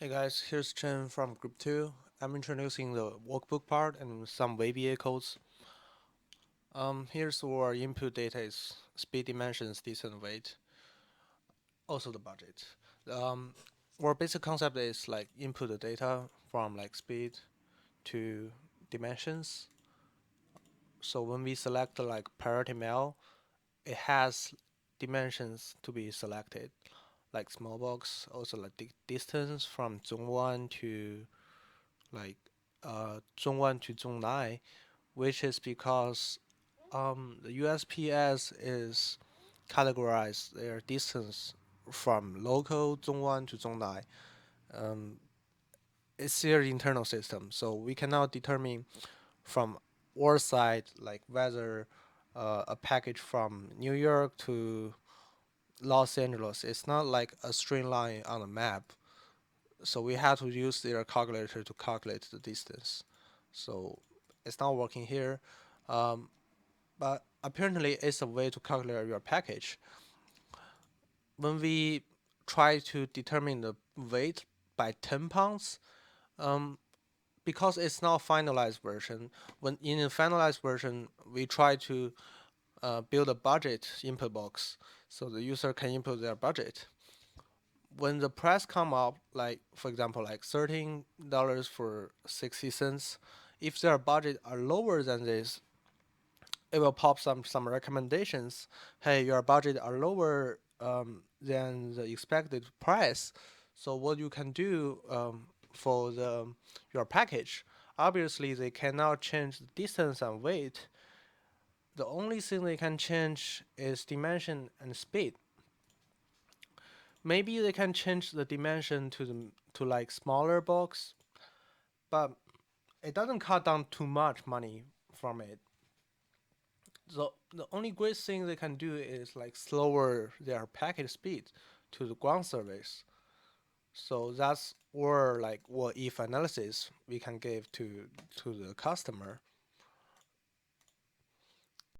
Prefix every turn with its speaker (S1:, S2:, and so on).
S1: Hey guys, here's Chen from Group 2. I'm introducing the workbook part and some VBA codes. Here's our input data is speed, dimensions, distance, weight, also the budget. Um, our basic concept is like input the data from like speed to dimensions. So when we select like priority mail, it has dimensions to be selected, like small box, also like distance from zone 1 to like zone 1 to zone 9, which is because the USPS is categorized their distance from local zone 1 to zone 9. Um, it's their internal system, so we cannot determine from our side like whether a package from New York to Los Angeles. It's not like a straight line on a map, so we have to use their calculator to calculate the distance. So it's not working here. Um, but apparently it's a way to calculate your package. When we try to determine the weight by 10 pounds, um, because it's not finalized version, when in a finalized version, we try to build a budget input box so the user can input their budget. When the price come up, like for example, like $13 for 60 cents, if their budget are lower than this, it will pop some recommendations. Hey, your budget are lower than the expected price. So what you can do for your package? Obviously, they cannot change the distance and weight. The only thing they can change is dimension and speed. Maybe they can change the dimension to like smaller box, but it doesn't cut down too much money from it. The only great thing they can do is like slower their packet speed to the ground service. So that's or like what if analysis we can give to the customer.